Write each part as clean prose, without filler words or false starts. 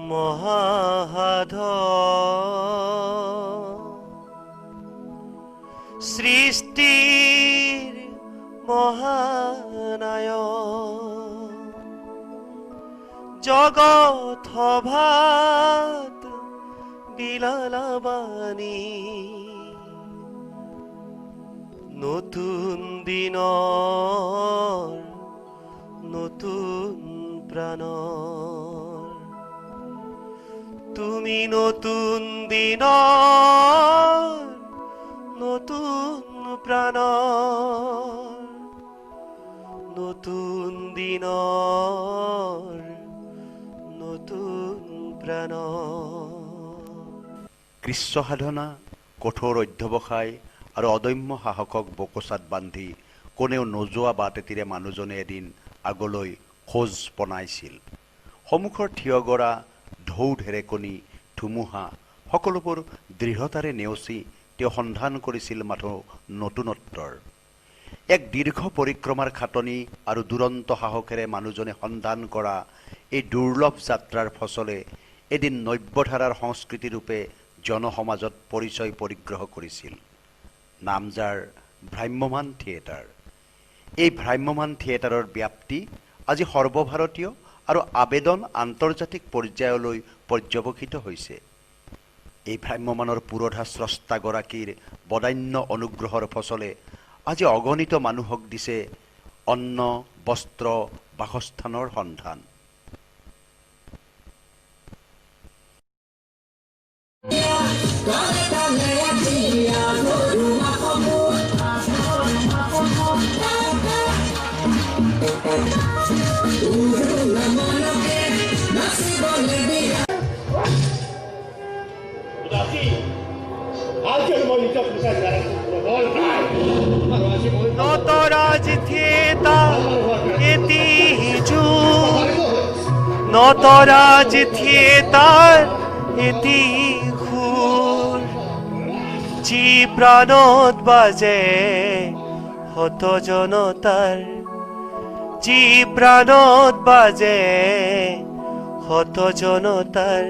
মহাসাধক সৃষ্টিৰ মহানায়ক জগত সভাত বিলালাবাণী নতুন দিনৰ নতুন প্ৰাণৰ তুমি নতুন দিনৰ নতুন প্ৰাণৰ নতুন দিনৰ নতুন প্ৰাণৰ কৃষ্ণ সাধনা কঠোৰ অধ্যৱসায় আৰু অদম্য সাহসক বকচাত বান্ধি কোনেও নোযোৱা বাটেতিৰে মানুহজনে এদিন আগলৈ খোজ পনাইছিল সন্মুখৰ থিয়গৰা ঢৌ ঢেৰেকনি ধুমুহা সকলোবোৰ দৃঢ়তাৰে নেওচি তেওঁ সন্ধান কৰিছিল মাথো নতুনত্বৰ এক দীৰ্ঘ পৰিক্ৰমাৰ খাটনি আৰু দুৰন্ত সাহসেৰে মানুহজনে সন্ধান কৰা এই দুৰ্লভ যাত্ৰাৰ ফচলে এদিন নব্যধাৰাৰ সংস্কৃতি ৰূপে জনসমাজত পৰিচয় পৰিগ্ৰহ কৰিছিল নাম যাৰ ভ্ৰাম্যমান থিয়েটাৰ এই ভ্ৰাম্যমান থিয়েটাৰৰ ব্যাপ্তি আজি সৰ্বভাৰতীয় আৰু আবেদন আন্তৰ্জাতিক পৰ্যায়লৈ পৰ্যবেক্ষিত হৈছে এই ভ্ৰাম্যমানৰ পুৰোধা স্ৰষ্টাগৰাকীৰ বদান্য অনুগ্ৰহৰ ফচলে আজি অগণিত মানুহক দিছে অন্ন বস্ত্ৰ বাসস্থানৰ সন্ধান নটৰাজ থিয়েটাৰ এটি যুগ নটৰাজ থিয়েটাৰ এটি সুৰ যি প্ৰাণত বাজে হত জনতাৰ যি প্ৰাণত বাজে হত জনতাৰ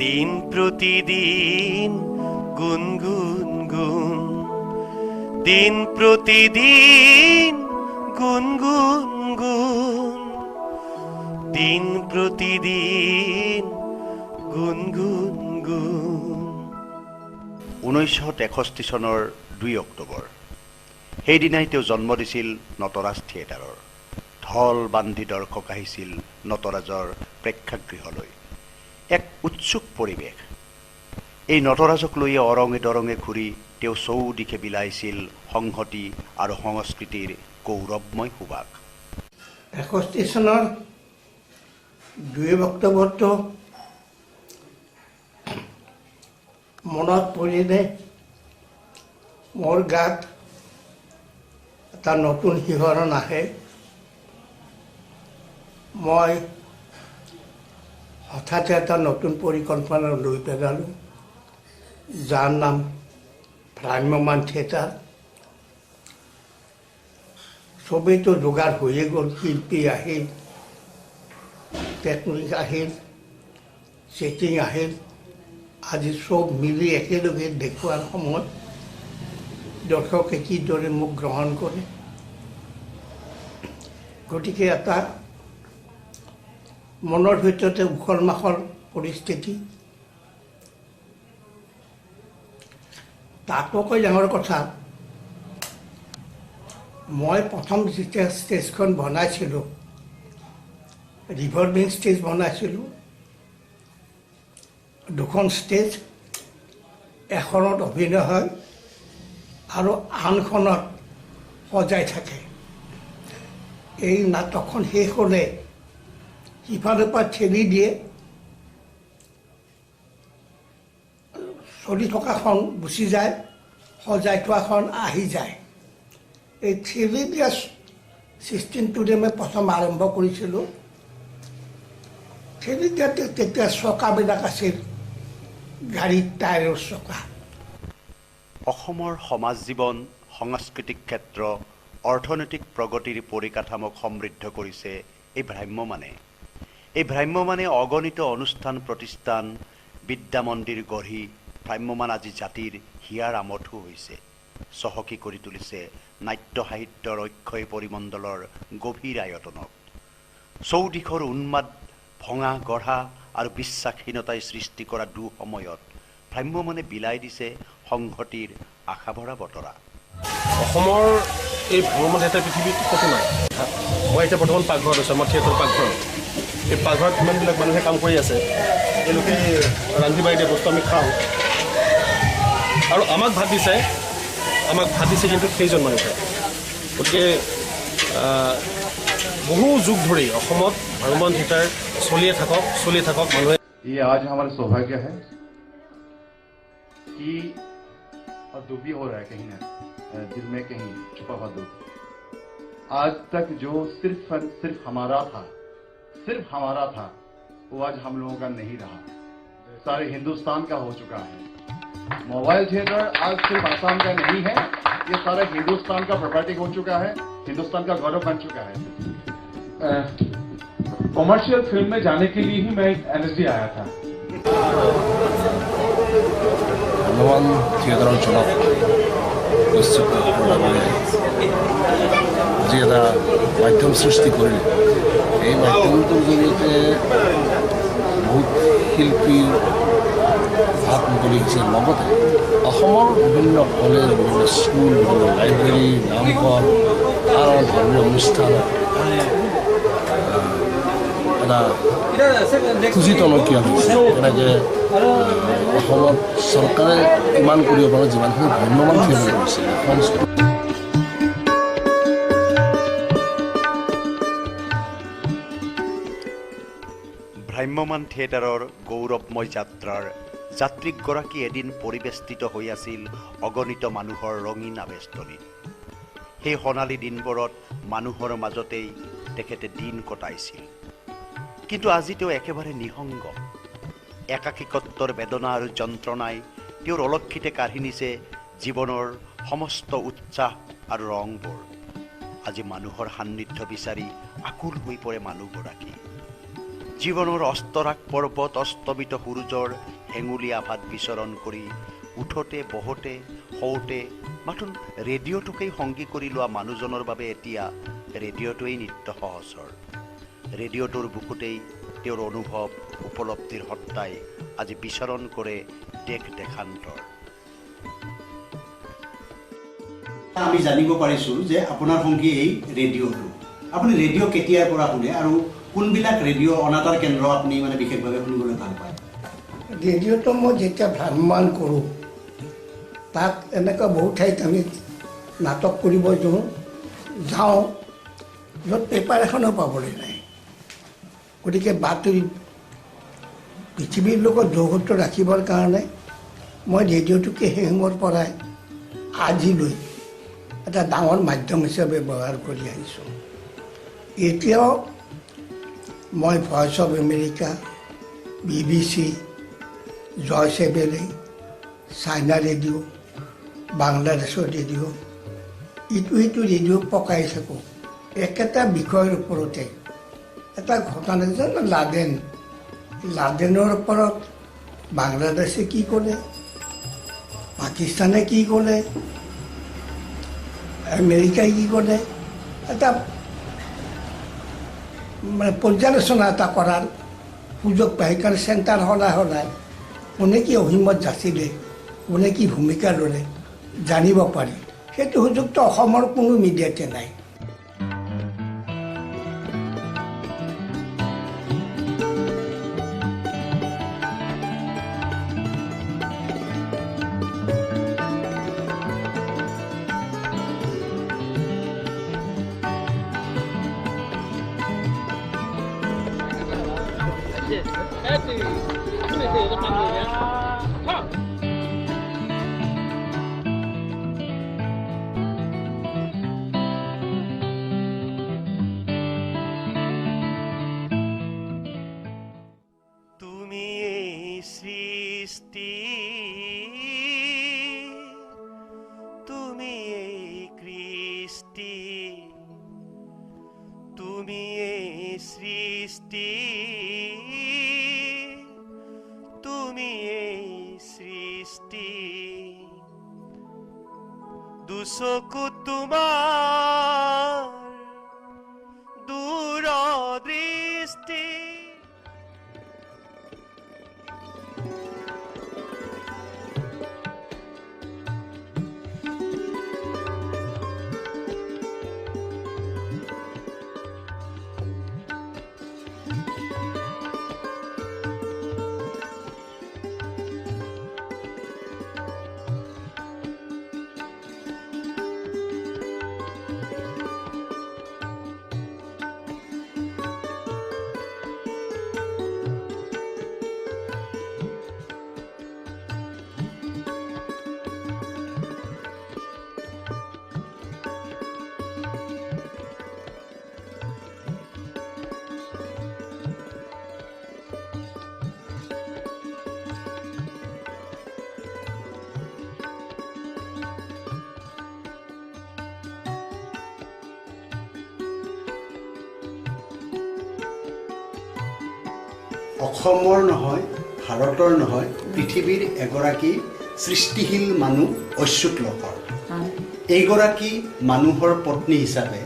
দিন প্ৰতিদিন গুণ গুণ গুণ দিন প্ৰতিদিন গুণ গুণ গুণ দিন প্ৰতিদিন গুণ গুণ গুণ 1963 চনৰ 2 অক্টোবৰ সেইদিনাই তেওঁ জন্ম দিছিল নটৰাজ থিয়েটাৰৰ ঢল বান্ধি দৰ্শক আহিছিল নটৰাজৰ প্ৰেক্ষাগৃহলৈ এক উৎসুক পৰিৱেশ এই নটৰাজক লৈয়ে অৰঙে দৰঙে ঘূৰি তেওঁ চৌদিশে বিলাইছিল সংহতি আৰু সংস্কৃতিৰ গৌৰৱময় সুবাস 61 চনৰ 2 অক্টোবৰটো মনত পৰিলে মোৰ গাত এটা নতুন শিহৰণ আহে মই হঠাৎ এটা নতুন পৰিকল্পনা লৈ পেলালোঁ যাৰ নাম ভ্ৰাম্যমান থিয়েটাৰ সবেইতো যোগাৰ হৈয়ে গ'ল শিল্পী আহিল টেকনিক আহিল ছেটিং আহিল আজি চব মিলি একেলগে দেখুৱাৰ সময়ত দৰ্শকে কিদৰে মোক গ্ৰহণ কৰে গতিকে এটা মনৰ ভিতৰতে উখল মাখল পৰিস্থিতি তাতকৈ ডাঙৰ কথা মই প্ৰথম যেতিয়া ষ্টেজখন বনাইছিলোঁ ৰিভলভিং ষ্টেজ বনাইছিলোঁ দুখন ষ্টেজ এখনত অভিনয় হয় আৰু আনখনত সজাই থাকে এই নাটকখন শেষ হ'লে সিফালৰ পৰা ঠেলি দিয়ে চলি থকাখন গুচি যায় সজাই থোৱাখন আহি যায় এই ঠেলি দিয়া চিষ্টেমটোৰে মই প্ৰথম আৰম্ভ কৰিছিলোঁ ঠেলি দিয়াতে তেতিয়া চকাবিলাক আছিল গাড়ীৰ টায়াৰৰ চকা অসমৰ সমাজ জীৱন সাংস্কৃতিক ক্ষেত্ৰ অৰ্থনৈতিক প্ৰগতিৰ পৰিকাঠামোক সমৃদ্ধ কৰিছে এই ভ্ৰাম্যমানে এই ভ্ৰাম্যমানে অগণিত অনুষ্ঠান প্ৰতিষ্ঠান বিদ্যা মন্দিৰ গঢ়ি ভ্ৰাম্যমান আজি জাতিৰ হিয়াৰ আমঠু হৈছে, চহকী কৰি তুলিছে নাট্য সাহিত্যৰ অক্ষয় পৰিমণ্ডলৰ গভীৰ আয়তনক। চৌদিশৰ উন্মাদ ভঙা গঢ়া আৰু বিশ্বাসহীনতাই সৃষ্টি কৰা দুঃসময়ত ভ্ৰাম্যমানে বিলাই দিছে সংহতিৰ আশাভৰা বতৰা। অসমৰ এই ভ্ৰমণ এটা পৃথিৱীত ক'তো নাই। মই এতিয়া বৰ্তমান পাকঘৰত আছোঁ, আমাৰ থিয়েটাৰ পাকঘৰত। এই পাকঘৰত কিমানবিলাক মানুহে কাম কৰি আছে, তেওঁলোকে ৰান্ধি বাঢ়ি দিয়া বস্তু আমি খাওঁ আৰু আমাক ভাত দিছে কিন্তু সেইজন মানুহে। গতিকে বহু যুগ ধৰি অসমত ভ্ৰমণ থিয়েটাৰ চলিয়ে থাকক মানুহে। ये आज हमारा सौभाग्य है कि और दुख भी हो रहा है कहीं ना दिल में कहीं छुपा हुआ दुख। आज तक जो सिर्फ हमारा था वो आज हम लोगों का नहीं रहा, सारे हिंदुस्तान का हो चुका है। मोबाइल थिएटर आज सिर्फ आसाम का नहीं है, ये सारा हिंदुस्तान का प्रॉपर्टी हो चुका है, हिंदुस्तान का गौरव बन चुका है। कॉमर्शियल फिल्म में जाने के लिए ही मैं एनएसडी आया था। ভ্ৰমণ থিয়েটাৰৰ জনক নিশ্চিত যি এটা মাধ্যম সৃষ্টি কৰিলে, এই মাধ্যমটোৰ জৰিয়তে বহুত শিল্পীৰ হাত মুকলি হৈছে। লগতে অসমৰ বিভিন্ন কলেজ, বিভিন্ন স্কুল, বিভিন্ন লাইব্ৰেৰী, নামঘৰ আৰু ধৰ্মীয় অনুষ্ঠান এটা খুঁজি টনকীয়া হৈছে। এনেকৈ অসমত চৰকাৰে ইমান কৰিব পাৰে যিমানখিনি ভ্ৰাম্যমান থিয়েটাৰ কৰিছে। ভ্ৰাম্যমান থিয়েটাৰৰ গৌৰৱময় যাত্ৰাৰ যাত্ৰীগৰাকী এদিন পৰিবেষ্টিত হৈ আছিল অগণিত মানুহৰ ৰঙীন আৱেষ্টনীত। সেই সোণালী দিনবোৰত মানুহৰ মাজতেই তেখেতে দিন কটাইছিল। কিন্তু আজি তেওঁ একেবাৰে নিঃসংগ। একাকিকত্বৰ বেদনা আৰু যন্ত্ৰণাই তেওঁৰ অলক্ষিতে কাঢ়ি নিছে জীৱনৰ সমস্ত উৎসাহ আৰু ৰংবোৰ। আজি মানুহৰ সান্নিধ্য বিচাৰি আকুল হৈ পৰে মানুহগৰাকী। জীৱনৰ অস্তৰাগ পৰ্বত অস্তমিত সূৰ্যৰ হেঙুলি আভাত বিচৰণ কৰি উঠোতে বহোতে শোওঁতে মাথোন ৰেডিঅ'টোকেই সংগী কৰি লোৱা মানুহজনৰ বাবে এতিয়া ৰেডিঅ'টোৱেই নিত্য সহচৰ। ৰেডিঅ'টোৰ বুকুতেই তেওঁৰ অনুভৱ উপলব্ধিৰ সত্তাই আজি বিচৰণ কৰে দেশ দেশান্তৰ। আমি জানিব পাৰিছোঁ যে আপোনাৰ সংগী এই ৰেডিঅ'টো। আপুনি ৰেডিঅ' কেতিয়াৰ পৰা শুনে আৰু কোনবিলাক ৰেডিঅ' অনাতাঁৰ কেন্দ্ৰ আপুনি মানে বিশেষভাৱে শুনিবলৈ ভাল পায়? ৰেডিঅ'টো মই যেতিয়া ভ্ৰাম্যমান কৰোঁ, তাক এনেকুৱা বহুত ঠাইত আমি নাটক কৰিব যাওঁ য'ত পেপাৰ এখনো পাবলৈ নাই। গতিকে বাতৰি পৃথিৱীৰ লগত যৌগত ৰাখিবৰ কাৰণে মই ৰেডিঅ'টোকে সেই সময়ৰ পৰাই আজিলৈ এটা ডাঙৰ মাধ্যম হিচাপে ব্যৱহাৰ কৰি আহিছোঁ। এতিয়াও মই ভইচ অফ আমেৰিকা, BBC, জয়ছ এভেলি, চাইনা ৰেডিঅ', বাংলাদেশৰ ৰেডিঅ', ইটো ৰেডিঅ' পকাই থাকোঁ একেটা বিষয়ৰ ওপৰতে। এটা ঘটনা লাডেনৰ ওপৰত বাংলাদেশে কি ক'লে, পাকিস্তানে কি ক'লে, আমেৰিকাই কি ক'লে, এটা মানে পৰ্যালোচনা এটা কৰাৰ সুযোগ পায়। কাৰণ চেণ্টাৰ সদায় কোনে কি অভিমত যাচিলে, কোনে কি ভূমিকা ল'লে জানিব পাৰি। সেইটো সুযোগটো অসমৰ কোনো মিডিয়াতে নাই। তুমি এই সৃষ্টি চকু তোমাৰ দূৰদৃষ্টি অসমৰ নহয় ভাৰতৰ নহয় পৃথিৱীৰ এগৰাকী সৃষ্টিশীল মানুহ অচ্যুত লহকৰ এইগৰাকী মানুহৰ পত্নী হিচাপে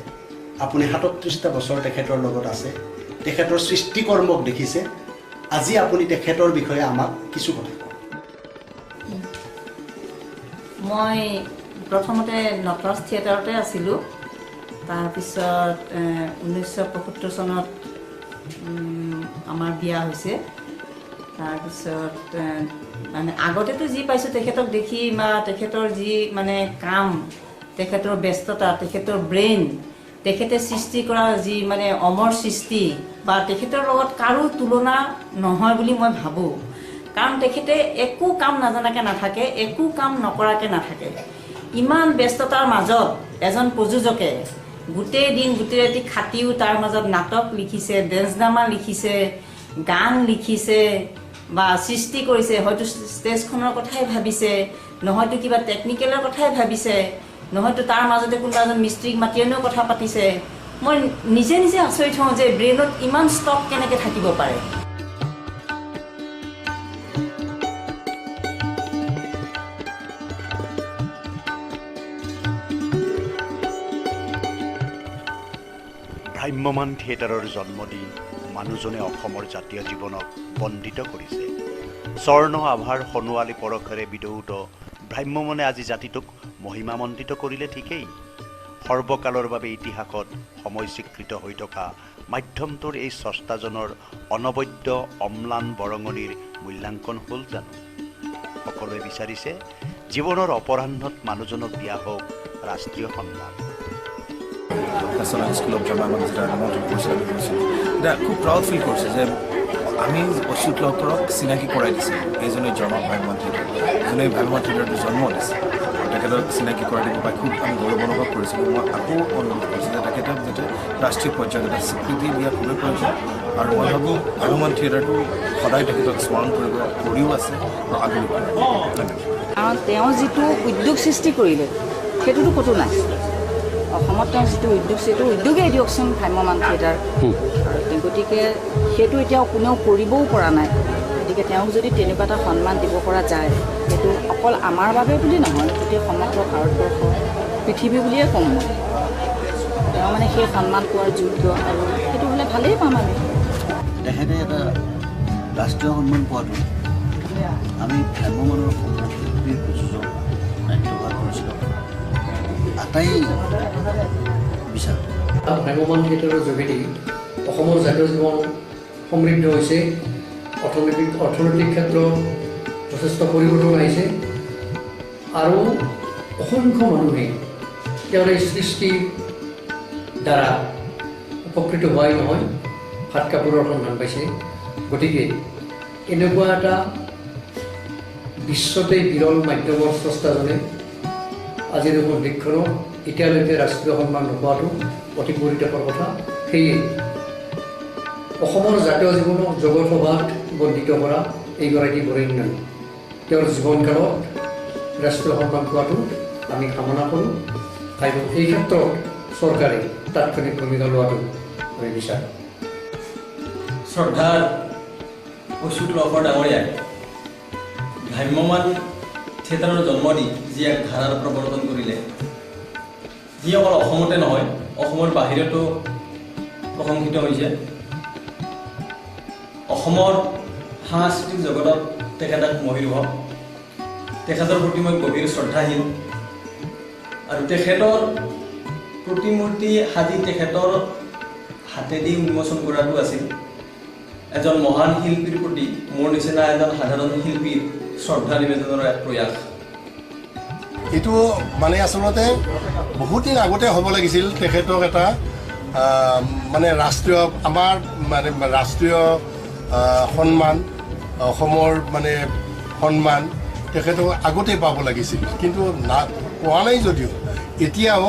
আপুনি ৩৭টা বছৰ তেখেতৰ লগত আছে তেখেতৰ সৃষ্টিকৰ্মক দেখিছে আজি আপুনি তেখেতৰ বিষয়ে আমাক কিছু কথা কওক মই প্ৰথমতে নটৰাজ থিয়েটাৰতে আছিলোঁ তাৰপিছত 1975 চনত আমাৰ বিয়া হৈছে তাৰপিছত মানে আগতেতো যি পাইছোঁ তেখেতক দেখি বা তেখেতৰ যি মানে কাম তেখেতৰ ব্যস্ততা তেখেতৰ ব্ৰেইন তেখেতে সৃষ্টি কৰা যি মানে অমৰ সৃষ্টি বা তেখেতৰ লগত কাৰো তুলনা নহয় বুলি মই ভাবোঁ কাৰণ তেখেতে একো কাম নাজানাকৈ নাথাকে একো কাম নকৰাকৈ নাথাকে ইমান ব্যস্ততাৰ মাজত এজন প্ৰযোজকে গোটেই দিন গোটেই ৰাতি খাটিও তাৰ মাজত নাটক লিখিছে ডেন্স ড্ৰামা লিখিছে গান লিখিছে বা সৃষ্টি কৰিছে হয়তো ষ্টেজখনৰ কথাই ভাবিছে নহয়তো কিবা টেকনিকেলৰ কথাই ভাবিছে নহয়তো তাৰ মাজতে কোনোবা এজন মিস্ত্ৰীক মাতি আনিও কথা পাতিছে মই নিজে নিজে আচৰিত হওঁ যে ব্ৰেইনত ইমান ষ্টক কেনেকৈ থাকিব পাৰে ভ্ৰাম্যমান থিয়েটাৰৰ জন্ম দি মানুহজনে অসমৰ জাতীয় জীৱনক বন্দিত কৰিছে স্বৰ্ণ আভাৰ সোণোৱালী পৰশেৰে বিধৌত ভ্ৰাম্যমানে আজি জাতিটোক মহিমামণ্ডিত কৰিলে ঠিকেই সৰ্বকালৰ বাবে ইতিহাসত সময় স্বীকৃত হৈ থকা মাধ্যমটোৰ এই স্ৰষ্টাজনৰ অনবদ্য অম্লান বৰঙণিৰ মূল্যাংকন হ'ল জানো সকলোৱে বিচাৰিছে জীৱনৰ অপৰাহ্নত মানুহজনক দিয়া হওক ৰাষ্ট্ৰীয় সন্মান National School of Drama খুব প্ৰাউড ফিল কৰিছে যে আমি অচ্যুত লহকৰক চিনাকি কৰাই দিছোঁ এইজনে জন্ম ভাইমন্ত্ৰী যোনে ভাইমন্ত্ৰীৰ জন্ম দিছে তেখেতক চিনাকি কৰাই দিব পাই খুব আমি গৌৰৱ অনুভৱ কৰিছিলোঁ মই আকৌ অনুৰোধ কৰিছোঁ যে তেখেতক যাতে ৰাষ্ট্ৰীয় পৰ্যায়ত এটা স্বীকৃতি দিয়া খুবেই প্ৰয়োজন আৰু মই ভাবোঁ ভাইমন থিয়েটাৰটো সদায় তেখেতক স্মৰণ কৰিও আছে আৰু আগলৈ কাৰণ তেওঁ যিটো উদ্যোগ সৃষ্টি কৰিলে সেইটোতো ক'তো নাই অসমত তেওঁ যিটো উদ্যোগ সেইটো উদ্যোগেই দিয়কচোন ভ্ৰাম্যমান থিয়েটাৰ গতিকে সেইটো এতিয়াও কোনেও কৰিবও পৰা নাই গতিকে তেওঁক যদি তেনেকুৱা এটা সন্মান দিব পৰা যায় সেইটো অকল আমাৰ বাবে বুলি নহয় গোটেই সমগ্ৰ ভাৰতবৰ্ষ পৃথিৱী বুলিয়ে ক'ম মই তেওঁ মানে সেই সন্মান পোৱাৰ যোগ্য আৰু সেইটো হ'লে ভালেই পাম আমি তেখেতে এটা ৰাষ্ট্ৰীয় সন্মান পোৱাটো আমি ভ্ৰাম্যমানৰ শিল্পীৰ প্ৰযোজক নাট্যকাৰ পৰিচালক আটাই বিচাৰোঁ ভ্ৰাম্যমান থিয়েটাৰৰ যোগেদি অসমৰ জাতীয় জীৱন সমৃদ্ধ হৈছে অৰ্থনৈতিক ক্ষেত্ৰত যথেষ্ট পৰিৱৰ্তন আহিছে আৰু অসংখ্য মানুহে তেওঁৰ এই সৃষ্টিৰ দ্বাৰা উপকৃত হোৱাই নহয় ভাত কাপোৰৰ সন্ধান পাইছে গতিকে এনেকুৱা এটা বিশ্বতেই বিৰল মাধ্যমৰ স্ৰষ্টাজনে আজিৰ এখন দেশখনক এতিয়ালৈকে ৰাষ্ট্ৰীয় সন্মান নোপোৱাটো অতি পৰিতাপৰ কথা সেয়ে অসমৰ জাতীয় জীৱনক জগত সভাত বৰ্ধিত কৰা এইগৰাকী বৰেণ্য তেওঁৰ জীৱনকালত ৰাষ্ট্ৰীয় সন্মান পোৱাটো আমি কামনা কৰোঁ আৰু এই ক্ষেত্ৰত চৰকাৰে তাৎক্ষণিক ভূমিকা লোৱাটো আমি বিচাৰোঁ শ্ৰদ্ধাৰ অচ্যুত লহকৰ ডাঙৰীয়াই ভ্ৰাম্যমান থিয়েটাৰৰ জন্ম দি যি এক ধাৰাৰ প্ৰৱৰ্তন কৰিলে যি অকল অসমতে নহয় অসমৰ বাহিৰতো প্ৰশংসিত হৈছে অসমৰ সাংস্কৃতিক জগতত তেখেত এক মহিৰুহ তেখেতৰ প্ৰতি মই গভীৰ শ্ৰদ্ধাশীল আৰু তেখেতৰ প্ৰতিমূৰ্তি সাজি তেখেতৰ হাতেদি উন্মোচন কৰাটো আছিল এজন মহান শিল্পীৰ প্ৰতি মোৰ নিচিনা এজন সাধাৰণ শিল্পীৰ শ্ৰদ্ধা নিবেদনৰ এক প্ৰয়াস এইটো মানে আচলতে বহুত দিন আগতে হ'ব লাগিছিল তেখেতক এটা মানে ৰাষ্ট্ৰীয় আমাৰ মানে ৰাষ্ট্ৰীয় সন্মান অসমৰ মানে সন্মান তেখেতক আগতে পাব লাগিছিল কিন্তু না পোৱা নাই যদিও এতিয়াও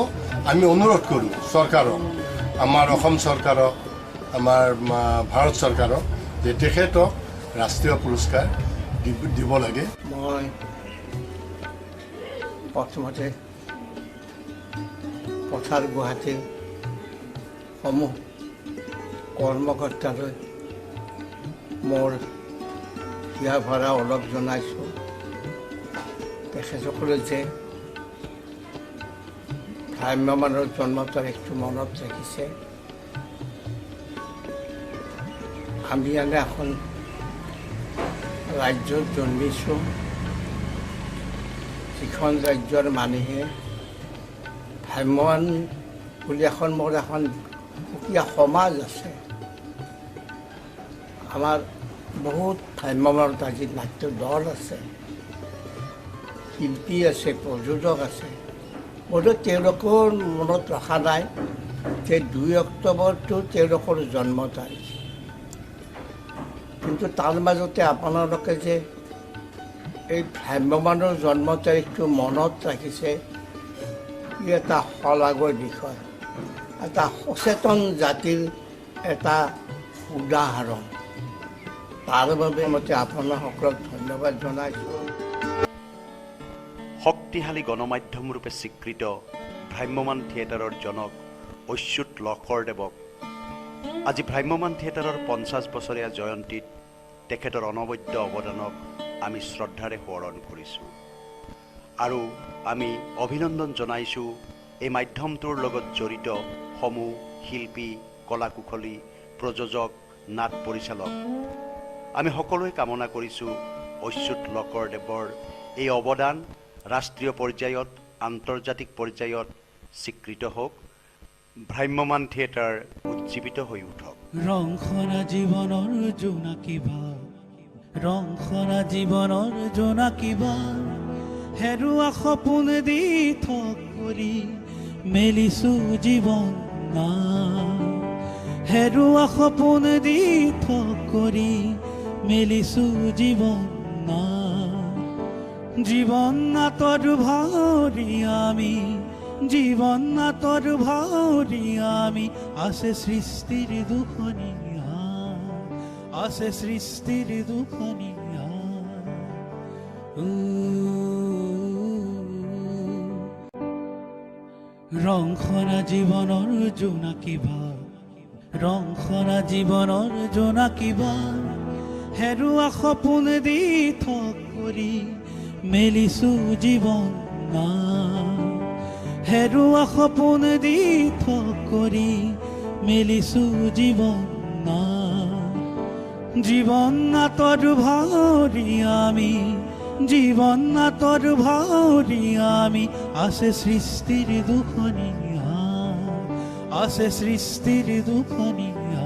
আমি অনুৰোধ কৰোঁ চৰকাৰক আমাৰ অসম চৰকাৰক আমাৰ ভাৰত চৰকাৰক যে তেখেতক ৰাষ্ট্ৰীয় পুৰস্কাৰ দিব লাগে মই প্ৰথমতে পথাৰ গুৱাহাটীৰ সমূহ কৰ্মকৰ্তালৈ মোৰ হিয়া ভৰা অলপ জনাইছোঁ তেখেতসকলে যে ভ্ৰাম্যমাণৰ জন্ম তাৰিখটো মনত ৰাখিছে আমি এনে এখন ৰাজ্যত জন্মিছোঁ যিখন ৰাজ্যৰ মানুহে ভ্ৰাম্যমাণ বুলি এখন মোৰ এখন সুকীয়া সমাজ আছে আমাৰ বহুত ভ্ৰাম্যমাণত আজি নাট্য দল আছে শিল্পী আছে প্ৰযোজক আছে বোধহয় তেওঁলোকৰ মনত ৰখা নাই যে 2 অক্টোবৰটো তেওঁলোকৰ জন্ম তাৰিখ কিন্তু তাৰ মাজতে আপোনালোকে যে এই ভ্ৰাম্যমাণৰ জন্ম তাৰিখটো মনত ৰাখিছে ই এটা শলাগৰ বিষয় এটা সচেতন জাতিৰ এটা উদাহৰণ তাৰ বাবে মই আপোনালোকক ধন্যবাদ জনাইছোঁ শক্তিশালী গণমাধ্যম ৰূপে স্বীকৃত ভ্ৰাম্যমাণ থিয়েটাৰৰ জনক অচ্যুত লহকৰদেৱক আজি ভ্ৰাম্যমাণ থিয়েটাৰৰ 50 বছৰীয়া জয়ন্তীত তেখেতৰ অনবদ্য অৱদানক আমি শ্ৰদ্ধাৰে সোঁৱৰণ কৰিছোঁ আৰু আমি অভিনন্দন জনাইছোঁ এই মাধ্যমটোৰ লগত জড়িত সমূহ শিল্পী কলাকুশলী প্ৰযোজক নাট পৰিচালক আমি সকলোৱে কামনা কৰিছোঁ অচ্যুত লহকৰদেৱৰ এই অৱদান ৰাষ্ট্ৰীয় পৰ্যায়ত আন্তৰ্জাতিক পৰ্যায়ত স্বীকৃত হোক ভ্ৰাম্যমাণ থিয়েটাৰ উজ্জীৱিত হৈ উঠক ৰংখনা জীৱনৰ জোনাকিবা ৰংখনা জীৱনৰ জোনাকিবা হেৰুৱা সপোন দি থক কৰি মেলিছো জীৱন না হেৰুৱা সপোন দি থক কৰি মেলিছো জীৱন না জীবন নাটৰ ভাওৰি আমি জীবন নাটৰ ভাওৰি আমি আছে সৃষ্টিৰ দুখনীয়া আছে সৃষ্টিৰ দুখনীয়া ৰংখনা জীৱনৰ জোনাকিবা ৰংখনা জীৱনৰ জোনাকিবা হেৰুৱা সপোন দি থক কৰি মেলিছো জীৱন না হেৰুৱা সপোন দি থক কৰি মেলিছো জীৱন না জীবন নাটৰ ভাওৰি আমি জীবন নাটৰ ভাওৰি আমি আছে সৃষ্টিৰ দুখনীয়া আছে সৃষ্টিৰ দুখনীয়া